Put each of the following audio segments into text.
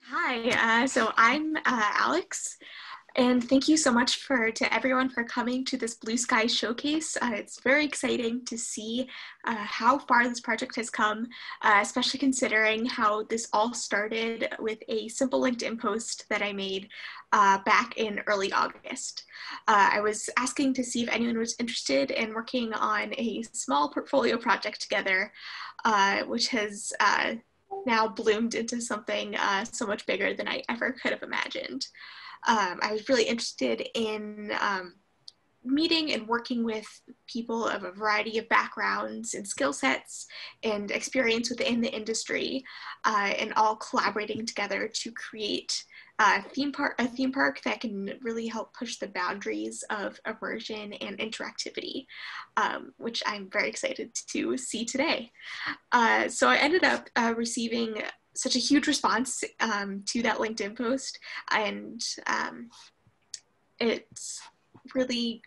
Hi, so I'm Alex, and thank you so much to everyone for coming to this Blue Sky Showcase. It's very exciting to see how far this project has come, especially considering how this all started with a simple LinkedIn post that I made back in early August. I was asking to see if anyone was interested in working on a small portfolio project together, which has now bloomed into something so much bigger than I ever could have imagined. I was really interested in meeting and working with people of a variety of backgrounds and skill sets and experience within the industry, and all collaborating together to create a theme park that can really help push the boundaries of immersion and interactivity, which I'm very excited to see today. So I ended up receiving such a huge response to that LinkedIn post, and it's really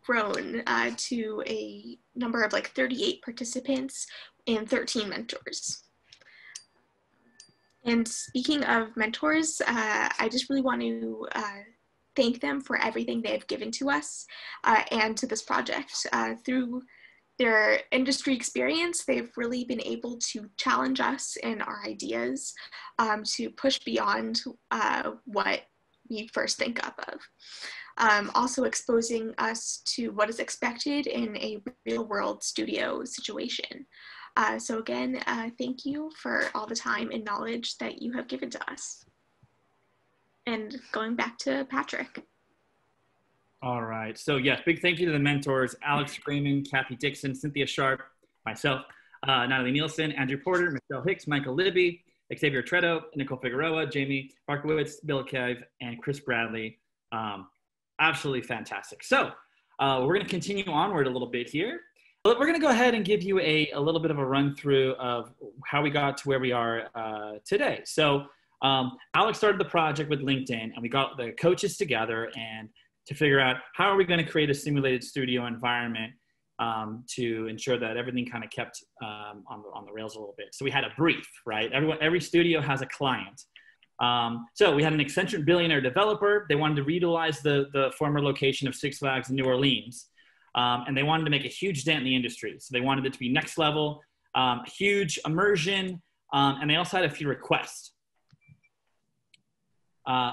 grown to a number of like 38 participants and 13 mentors. And speaking of mentors, I just really want to thank them for everything they've given to us and to this project. Through their industry experience, they've really been able to challenge us in our ideas, to push beyond what we first think up of. Also exposing us to what is expected in a real world studio situation. So again, thank you for all the time and knowledge that you have given to us. And going back to Patrick. All right. So yes, big thank you to the mentors, Alex Freeman, Kathy Dixon, Cynthia Sharp, myself, Natalie Nielsen, Andrew Porter, Michelle Hicks, Michael Libby, Xavier Tretto, Nicole Figueroa, Jamie Barkowitz, Bill Kev, and Chris Bradley. Absolutely fantastic. So we're going to continue onward a little bit here. We're going to go ahead and give you a little bit of a run through of how we got to where we are today. So Alex started the project with LinkedIn, and we got the coaches together and to figure out how are we going to create a simulated studio environment to ensure that everything kind of kept on the rails a little bit. So we had a brief, right? Every studio has a client. So we had an eccentric billionaire developer. They wanted to reutilize the former location of Six Flags in New Orleans. And they wanted to make a huge dent in the industry. So they wanted it to be next level, huge immersion, and they also had a few requests.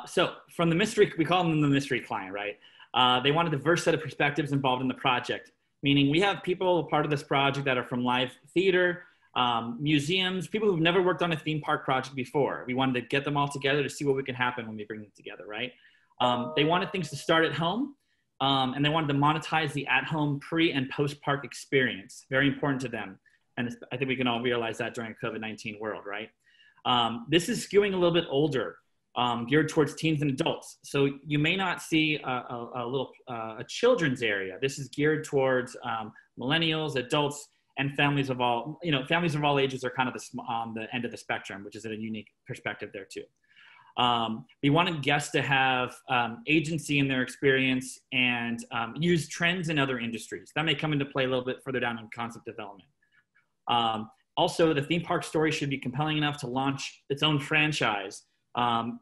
So from the mystery, we call them the mystery client, right? They want a diverse set of perspectives involved in the project, meaning we have people part of this project that are from live theater, museums, people who've never worked on a theme park project before. We wanted to get them all together to see what we can happen when we bring them together, right? They wanted things to start at home, and they wanted to monetize the at-home pre- and post-park experience. Very important to them. And I think we can all realize that during a COVID-19 world, right? This is skewing a little bit older. Geared towards teens and adults. So you may not see a children's area. This is geared towards millennials, adults, and families of all, families of all ages are kind of on the end of the spectrum, which is a unique perspective there too. We wanted guests to have agency in their experience and use trends in other industries. That may come into play a little bit further down in concept development. Also, the theme park story should be compelling enough to launch its own franchise,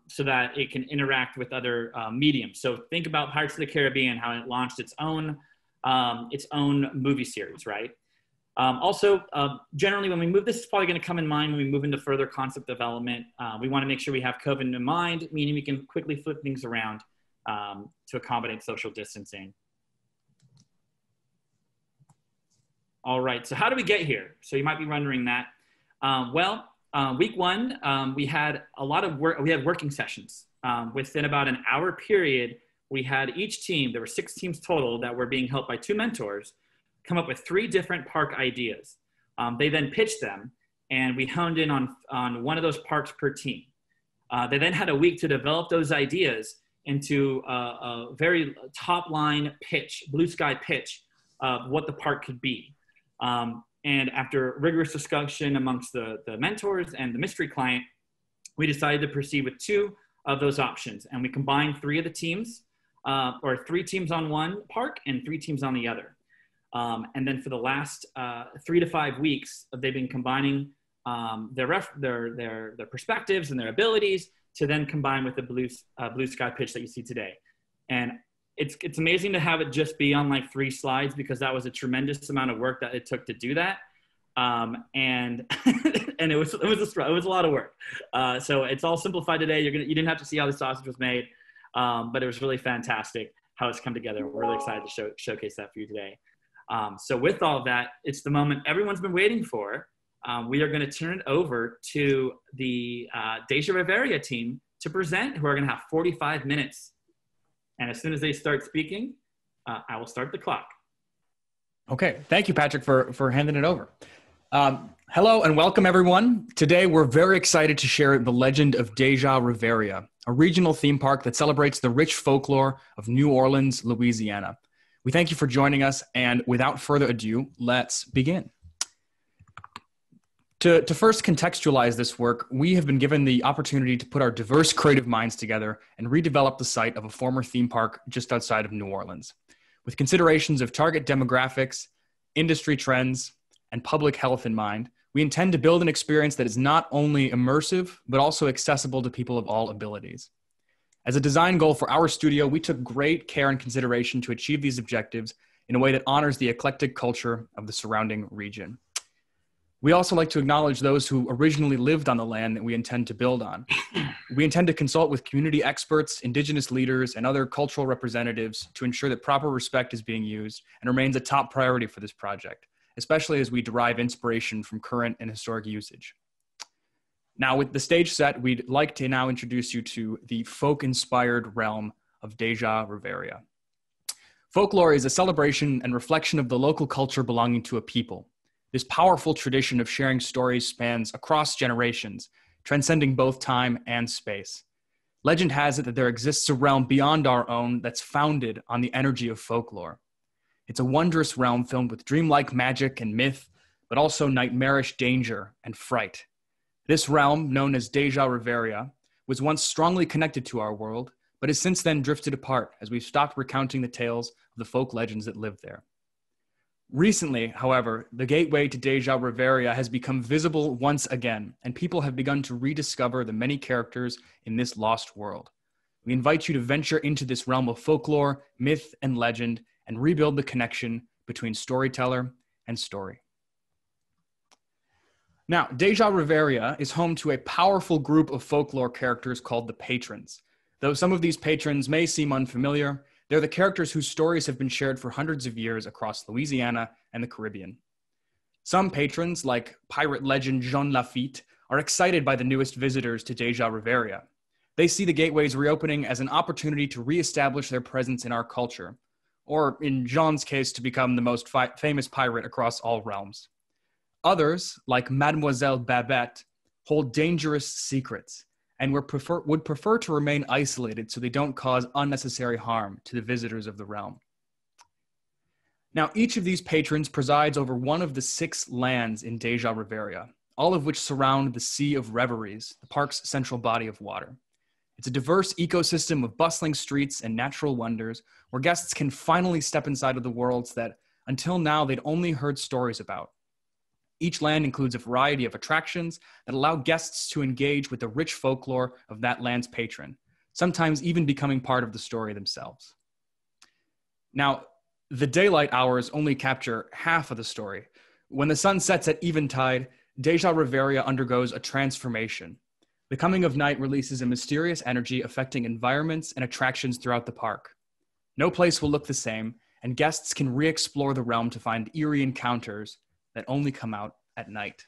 so that it can interact with other mediums. So think about Pirates of the Caribbean, how it launched its own movie series, right? Generally when we move, this is probably gonna come in mind when we move into further concept development. We wanna make sure we have COVID in mind, meaning we can quickly flip things around to accommodate social distancing. All right, so how do we get here? So you might be wondering that. Week one, we had a lot of work. We had working sessions. Within about an hour period, we had each team, there were 6 teams total that were being helped by 2 mentors, come up with 3 different park ideas. They then pitched them, and we honed in on one of those parks per team. They then had a week to develop those ideas into a very top line pitch, blue sky pitch of what the park could be. And after rigorous discussion amongst the mentors and the mystery client, we decided to proceed with 2 of those options. And we combined 3 of the teams, or 3 teams on one park and 3 teams on the other. And then for the last 3 to 5 weeks, they've been combining their perspectives and their abilities to then combine with the blue sky pitch that you see today. And it's amazing to have it just be on like 3 slides, because that was a tremendous amount of work that it took to do that. And and it was a lot of work. So it's all simplified today. You didn't have to see how the sausage was made, but it was really fantastic how it's come together. We're really excited to showcase that for you today. So with all of that, it's the moment everyone's been waiting for. We are going to turn it over to the Deja Reveria team to present, who are going to have 45 minutes. And as soon as they start speaking, I will start the clock. Okay, thank you, Patrick, for handing it over. Hello and welcome, everyone. Today, we're very excited to share the legend of Deja Reveria, a regional theme park that celebrates the rich folklore of New Orleans, Louisiana. We thank you for joining us, and without further ado, let's begin. To first contextualize this work, we have been given the opportunity to put our diverse creative minds together and redevelop the site of a former theme park just outside of New Orleans. With considerations of target demographics, industry trends, and public health in mind, we intend to build an experience that is not only immersive, but also accessible to people of all abilities. As a design goal for our studio, we took great care and consideration to achieve these objectives in a way that honors the eclectic culture of the surrounding region. We also like to acknowledge those who originally lived on the land that we intend to build on. We intend to consult with community experts, indigenous leaders, and other cultural representatives to ensure that proper respect is being used and remains a top priority for this project, especially as we derive inspiration from current and historic usage. Now, with the stage set, we'd like to now introduce you to the folk-inspired realm of Deja Reveria. Folklore is a celebration and reflection of the local culture belonging to a people. This powerful tradition of sharing stories spans across generations, transcending both time and space. Legend has it that there exists a realm beyond our own that's founded on the energy of folklore. It's a wondrous realm filled with dreamlike magic and myth, but also nightmarish danger and fright. This realm, known as Deja Reveria, was once strongly connected to our world, but has since then drifted apart as we've stopped recounting the tales of the folk legends that live there. Recently, however, the gateway to Deja Reveria has become visible once again, and people have begun to rediscover the many characters in this lost world. We invite you to venture into this realm of folklore, myth, and legend, and rebuild the connection between storyteller and story. Now, Deja Reveria is home to a powerful group of folklore characters called the Patrons. Though some of these patrons may seem unfamiliar, they're the characters whose stories have been shared for hundreds of years across Louisiana and the Caribbean. Some patrons, like pirate legend Jean Lafitte, are excited by the newest visitors to Deja Reveria. They see the gateways reopening as an opportunity to reestablish their presence in our culture, or in Jean's case, to become the most famous pirate across all realms. Others, like Mademoiselle Babette, hold dangerous secrets and would prefer to remain isolated so they don't cause unnecessary harm to the visitors of the realm. Now, each of these patrons presides over one of the 6 lands in Deja Reveria, all of which surround the Sea of Reveries, the park's central body of water. It's a diverse ecosystem of bustling streets and natural wonders where guests can finally step inside of the worlds that, until now, they'd only heard stories about. Each land includes a variety of attractions that allow guests to engage with the rich folklore of that land's patron, sometimes even becoming part of the story themselves. Now, the daylight hours only capture half of the story. When the sun sets at eventide, Deja Reveria undergoes a transformation. The coming of night releases a mysterious energy affecting environments and attractions throughout the park. No place will look the same, and guests can re-explore the realm to find eerie encounters that only come out at night.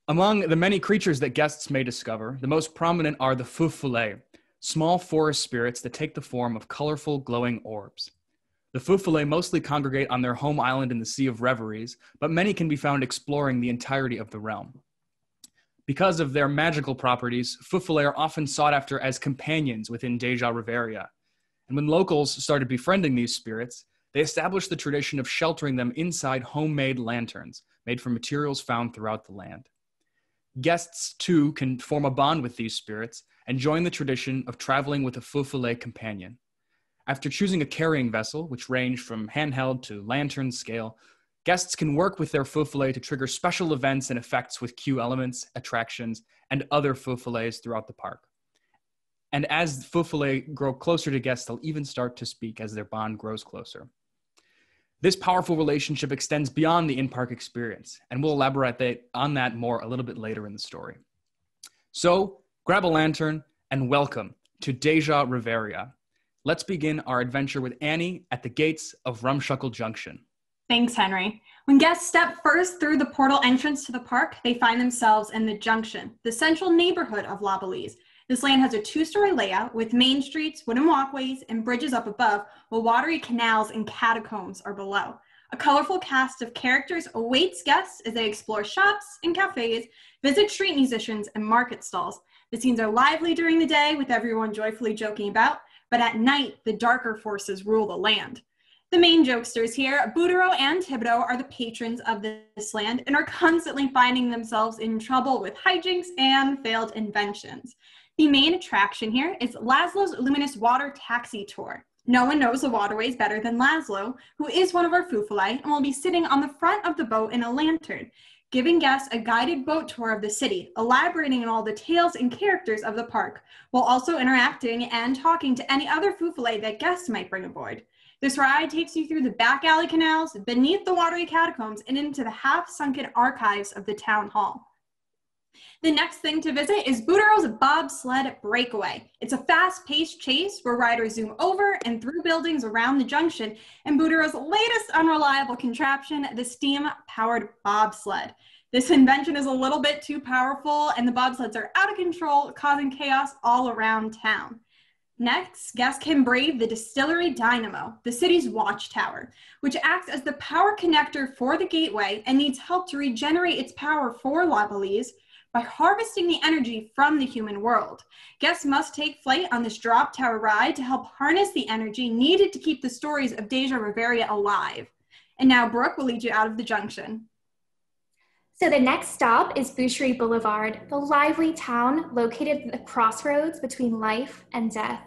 Among the many creatures that guests may discover, the most prominent are the Feu Follet, small forest spirits that take the form of colorful, glowing orbs. The Feu Follet mostly congregate on their home island in the Sea of Reveries, but many can be found exploring the entirety of the realm. Because of their magical properties, Feu Follet are often sought after as companions within Deja Reveria. And when locals started befriending these spirits, they established the tradition of sheltering them inside homemade lanterns made from materials found throughout the land. Guests, too, can form a bond with these spirits and join the tradition of traveling with a Feu Follet companion. After choosing a carrying vessel, which ranged from handheld to lantern scale, Guests can work with their Feu Follet to trigger special events and effects with cue elements, attractions, and other Feu Follets throughout the park. And as Feu Follet grow closer to guests, they'll even start to speak as their bond grows closer. This powerful relationship extends beyond the in-park experience, and we'll elaborate on that more a little bit later in the story. So, grab a lantern and welcome to Deja Reveria. Let's begin our adventure with Annie at the gates of Rumshuckle Junction. Thanks, Henry. When guests step first through the portal entrance to the park, they find themselves in the Junction, the central neighborhood of La Belize. This land has a two-story layout with main streets, wooden walkways, and bridges up above, while watery canals and catacombs are below. A colorful cast of characters awaits guests as they explore shops and cafes, visit street musicians, and market stalls. The scenes are lively during the day with everyone joyfully joking about, but at night, the darker forces rule the land. The main jokesters here, Boudreaux and Thibodeau, are the patrons of this land and are constantly finding themselves in trouble with hijinks and failed inventions. The main attraction here is Laszlo's Luminous Water Taxi Tour. No one knows the waterways better than Laszlo, who is one of our Feu Follet and will be sitting on the front of the boat in a lantern, giving guests a guided boat tour of the city, elaborating on all the tales and characters of the park, while also interacting and talking to any other Feu Follet that guests might bring aboard. This ride takes you through the back alley canals, beneath the watery catacombs, and into the half-sunken archives of the town hall. The next thing to visit is Boudreaux's Bobsled Breakaway. It's a fast-paced chase where riders zoom over and through buildings around the junction, and Boudreaux's latest unreliable contraption, the steam-powered bobsled. This invention is a little bit too powerful, and the bobsleds are out of control, causing chaos all around town. Next, guests can brave the Distillery Dynamo, the city's watchtower, which acts as the power connector for the gateway and needs help to regenerate its power for La Belize by harvesting the energy from the human world. Guests must take flight on this drop tower ride to help harness the energy needed to keep the stories of Deja Reveria alive. And now Brooke will lead you out of the junction. So the next stop is Boucherie Boulevard, the lively town located at the crossroads between life and death.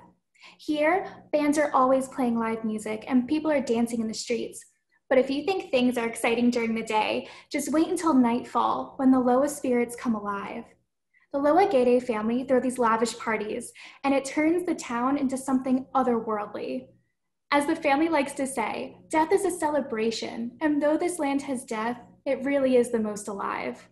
Here, bands are always playing live music and people are dancing in the streets. But if you think things are exciting during the day, just wait until nightfall when the Loa spirits come alive. The Loa Gede family throw these lavish parties, and it turns the town into something otherworldly. As the family likes to say, death is a celebration, and though this land has death, it really is the most alive.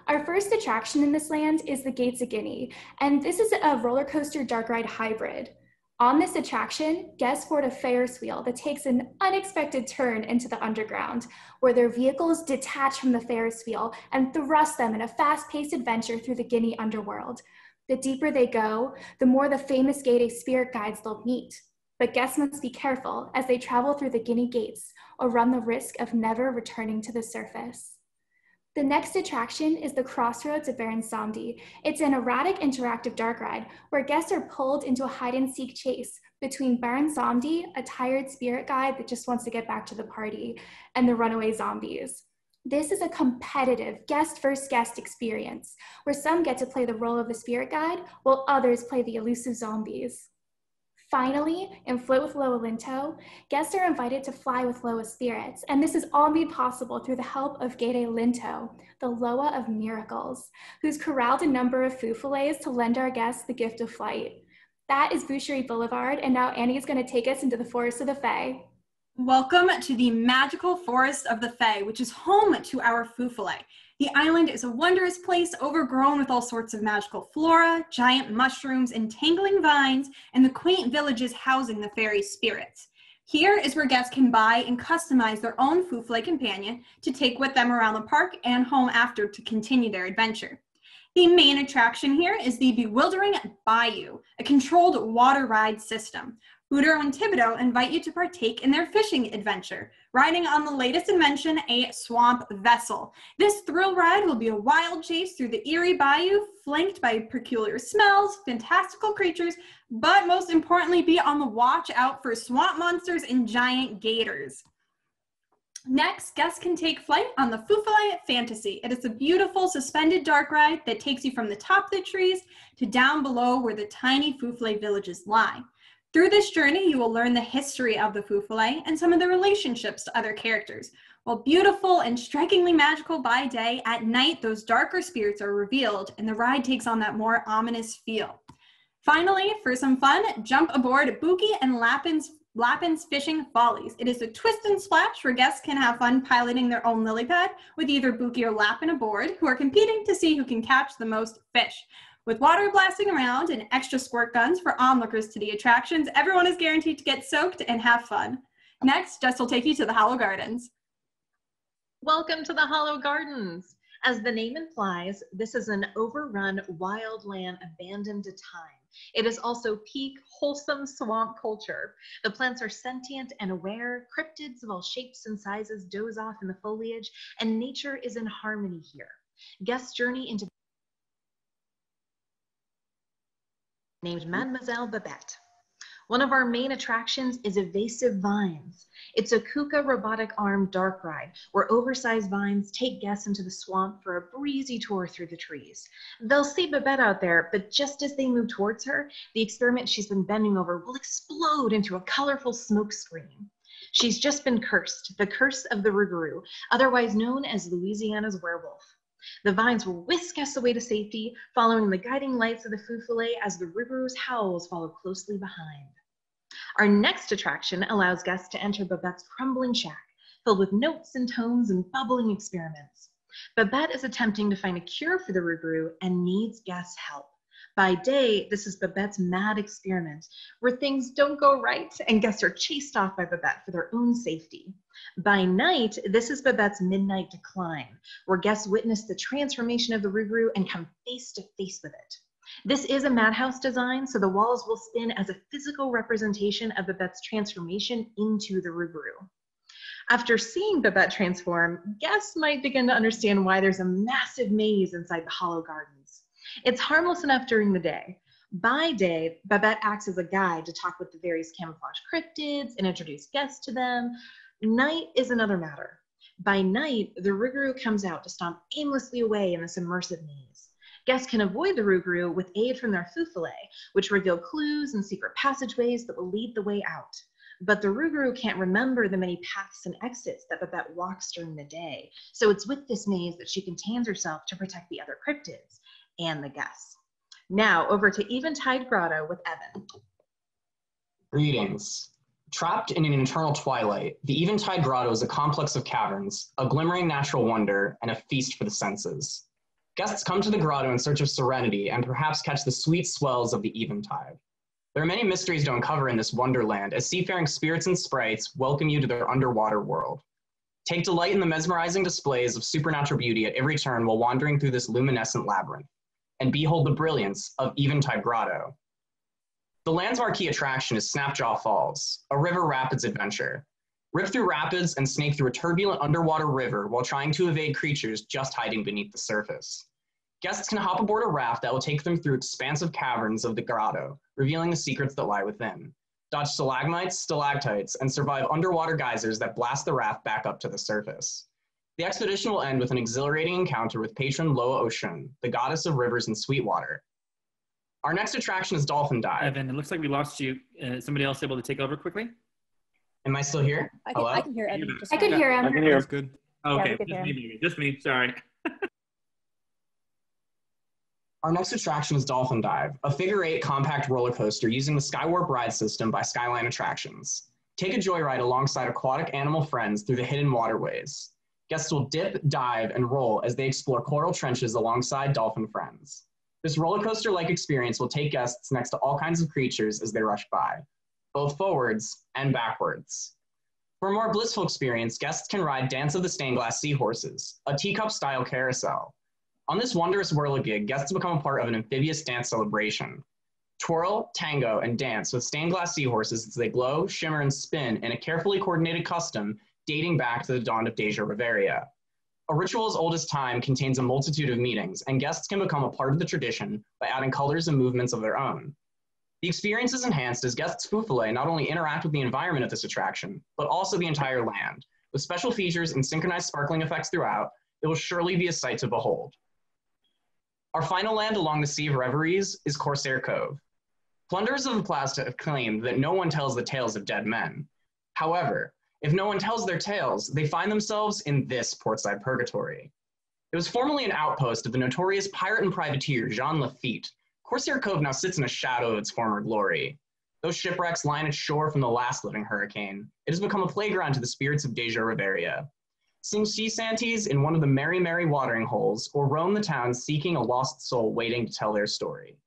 Our first attraction in this land is the Gates of Guinea, and this is a roller coaster dark ride hybrid. On this attraction, guests board a Ferris wheel that takes an unexpected turn into the underground, where their vehicles detach from the Ferris wheel and thrust them in a fast-paced adventure through the Guinea underworld. The deeper they go, the more the famous Gede spirit guides they'll meet. But guests must be careful as they travel through the Guinea gates or run the risk of never returning to the surface. The next attraction is the Crossroads of Samedi. It's an erratic interactive dark ride where guests are pulled into a hide-and-seek chase between Samedi, a tired spirit guide that just wants to get back to the party, and the runaway zombies. This is a competitive guest-versus-guest experience where some get to play the role of the spirit guide while others play the elusive zombies. Finally, in Float with Loa Linto, guests are invited to fly with Loa spirits, and this is all made possible through the help of Gede Linto, the Loa of miracles, who's corralled a number of Feu Follets to lend our guests the gift of flight. That is Boucherie Boulevard, and now Annie is going to take us into the Forest of the Fae. Welcome to the magical Forest of the Fae, which is home to our Feu Follet. The island is a wondrous place overgrown with all sorts of magical flora, giant mushrooms, entangling vines, and the quaint villages housing the fairy spirits. Here is where guests can buy and customize their own Feu Follet companion to take with them around the park and home after to continue their adventure. The main attraction here is the Bewildering Bayou, a controlled water ride system. Boudreaux and Thibodeau invite you to partake in their fishing adventure, riding on the latest invention, a swamp vessel. This thrill ride will be a wild chase through the eerie bayou, flanked by peculiar smells, fantastical creatures, but most importantly, be on the watch out for swamp monsters and giant gators. Next, guests can take flight on the Feu Follet Fantasy. It is a beautiful suspended dark ride that takes you from the top of the trees to down below where the tiny Feu Follet villages lie. Through this journey, you will learn the history of the Feu Follet and some of the relationships to other characters. While beautiful and strikingly magical by day, at night those darker spirits are revealed and the ride takes on that more ominous feel. Finally, for some fun, jump aboard Buki and Lappin's Fishing Follies. It is a twist and splash where guests can have fun piloting their own lily pad with either Buki or Lappin aboard, who are competing to see who can catch the most fish. With water blasting around and extra squirt guns for onlookers to the attractions, everyone is guaranteed to get soaked and have fun. Next, Jess will take you to the Hollow Gardens. Welcome to the Hollow Gardens. As the name implies, this is an overrun wildland abandoned to time. It is also peak wholesome swamp culture. The plants are sentient and aware, cryptids of all shapes and sizes doze off in the foliage, and nature is in harmony here. Guests journey into named Mademoiselle Babette. One of our main attractions is Evasive Vines. It's a Kuka robotic arm dark ride where oversized vines take guests into the swamp for a breezy tour through the trees. They'll see Babette out there, but just as they move towards her, the experiment she's been bending over will explode into a colorful smoke screen. She's just been cursed, the curse of the Rougarou, otherwise known as Louisiana's werewolf. The vines will whisk us away to safety, following the guiding lights of the Feu Follet as the Rougarou's howls follow closely behind. Our next attraction allows guests to enter Babette's crumbling shack, filled with notes and tones and bubbling experiments. Babette is attempting to find a cure for the Rougarou and needs guests' help. By day, this is Babette's mad experiment, where things don't go right and guests are chased off by Babette for their own safety. By night, this is Babette's midnight decline, where guests witness the transformation of the Rougarou and come face to face with it. This is a madhouse design, so the walls will spin as a physical representation of Babette's transformation into the Rougarou. After seeing Babette transform, guests might begin to understand why there's a massive maze inside the Hollow Gardens. It's harmless enough during the day. By day, Babette acts as a guide to talk with the various camouflage cryptids and introduce guests to them. Night is another matter. By night, the Rougarou comes out to stomp aimlessly away in this immersive maze. Guests can avoid the Rougarou with aid from their Feu Follet, which reveal clues and secret passageways that will lead the way out. But the Rougarou can't remember the many paths and exits that Babette walks during the day, so it's with this maze that she contains herself to protect the other cryptids and the guests. Now, over to Eventide Grotto with Evan. Greetings. Trapped in an eternal twilight, the Eventide Grotto is a complex of caverns, a glimmering natural wonder, and a feast for the senses. Guests come to the grotto in search of serenity and perhaps catch the sweet swells of the eventide. There are many mysteries to uncover in this wonderland as seafaring spirits and sprites welcome you to their underwater world. Take delight in the mesmerizing displays of supernatural beauty at every turn while wandering through this luminescent labyrinth, and behold the brilliance of Eventide Grotto. The land's marquee attraction is Snapjaw Falls, a river rapids adventure. Rip through rapids and snake through a turbulent underwater river while trying to evade creatures just hiding beneath the surface. Guests can hop aboard a raft that will take them through expansive caverns of the grotto, revealing the secrets that lie within. Dodge stalagmites, stalactites, and survive underwater geysers that blast the raft back up to the surface. The expedition will end with an exhilarating encounter with patron Loa Oshun, the goddess of rivers and sweet water. Our next attraction is Dolphin Dive. Evan, it looks like we lost you. Somebody else able to take over quickly? Am I still here? Hello? I can hear Evan. I could hear him. I can hear him. Good. Oh, okay, Yeah, just me, sorry. Our next attraction is Dolphin Dive, a figure-8 compact roller coaster using the Skywarp ride system by Skyline Attractions. Take a joyride alongside aquatic animal friends through the hidden waterways. Guests will dip, dive, and roll as they explore coral trenches alongside dolphin friends. This roller coaster-like experience will take guests next to all kinds of creatures as they rush by, both forwards and backwards. For a more blissful experience, guests can ride Dance of the Stained Glass Seahorses, a teacup-style carousel. On this wondrous whirligig, guests become a part of an amphibious dance celebration. Twirl, tango, and dance with stained glass seahorses as they glow, shimmer, and spin in a carefully coordinated custom dating back to the dawn of Deja Reveria. A ritual as old as time contains a multitude of meanings, and guests can become a part of the tradition by adding colors and movements of their own. The experience is enhanced as guests Feu Follet not only interact with the environment of this attraction, but also the entire land. With special features and synchronized sparkling effects throughout, it will surely be a sight to behold. Our final land along the Sea of Reveries is Corsair Cove. Plunderers of the Plasta have claimed that no one tells the tales of dead men. However, If no one tells their tales, they find themselves in this portside purgatory. It was formerly an outpost of the notorious pirate and privateer Jean Lafitte. Corsair Cove now sits in a shadow of its former glory. Those shipwrecks line its shore from the last living hurricane. It has become a playground to the spirits of Deja Reveria. Sing sea shanties in one of the merry, merry watering holes, or roam the town seeking a lost soul waiting to tell their story.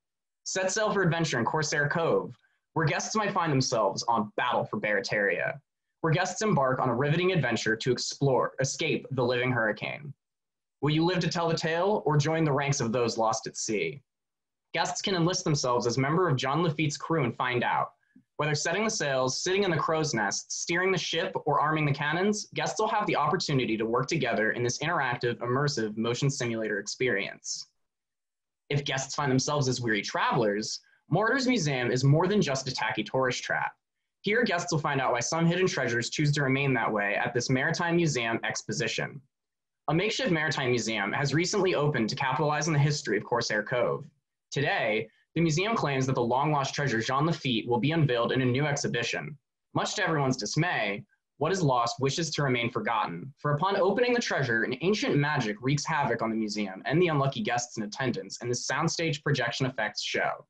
Set sail for adventure in Corsair Cove, where guests might find themselves on battle for Barataria, where guests embark on a riveting adventure to escape the living hurricane. Will you live to tell the tale, or join the ranks of those lost at sea? Guests can enlist themselves as member of John Lafitte's crew and find out. Whether setting the sails, sitting in the crow's nest, steering the ship, or arming the cannons, guests will have the opportunity to work together in this interactive, immersive motion simulator experience. If guests find themselves as weary travelers, Moritor's Museum is more than just a tacky tourist trap. Here, guests will find out why some hidden treasures choose to remain that way at this Maritime Museum exposition. A makeshift maritime museum has recently opened to capitalize on the history of Corsair Cove. Today, the museum claims that the long-lost treasure Jean Lafitte will be unveiled in a new exhibition. Much to everyone's dismay, what is lost wishes to remain forgotten, for upon opening the treasure, an ancient magic wreaks havoc on the museum and the unlucky guests in attendance in this soundstage projection effects show.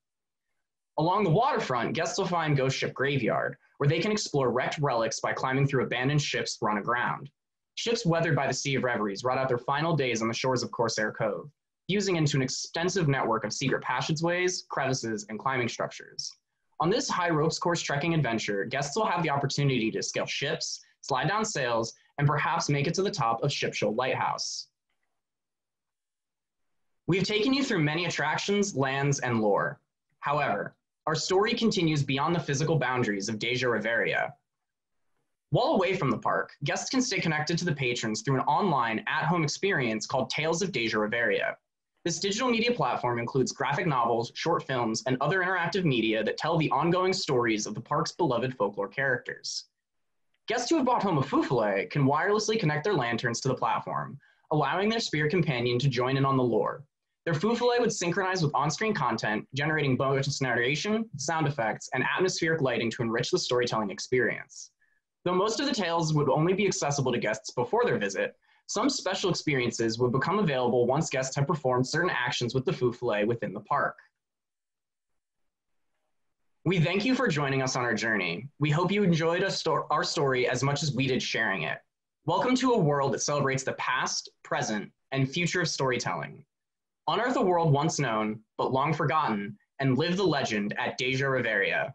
Along the waterfront, guests will find Ghost Ship Graveyard, where they can explore wrecked relics by climbing through abandoned ships run aground. Ships weathered by the Sea of Reveries ride out their final days on the shores of Corsair Cove, fusing into an extensive network of secret passageways, crevices, and climbing structures. On this high ropes course trekking adventure, guests will have the opportunity to scale ships, slide down sails, and perhaps make it to the top of Shipshoal Lighthouse. We have taken you through many attractions, lands, and lore. However, our story continues beyond the physical boundaries of Deja Reveria. While away from the park, guests can stay connected to the patrons through an online, at-home experience called Tales of Deja Reveria. This digital media platform includes graphic novels, short films, and other interactive media that tell the ongoing stories of the park's beloved folklore characters. Guests who have brought home a Feu Follet can wirelessly connect their lanterns to the platform, allowing their spirit companion to join in on the lore. Their Feu Follet would synchronize with on-screen content, generating bonus narration, sound effects, and atmospheric lighting to enrich the storytelling experience. Though most of the tales would only be accessible to guests before their visit, some special experiences would become available once guests have performed certain actions with the Feu Follet within the park. We thank you for joining us on our journey. We hope you enjoyed our story as much as we did sharing it. Welcome to a world that celebrates the past, present, and future of storytelling. Unearth a world once known, but long forgotten, and live the legend at Deja Reveria.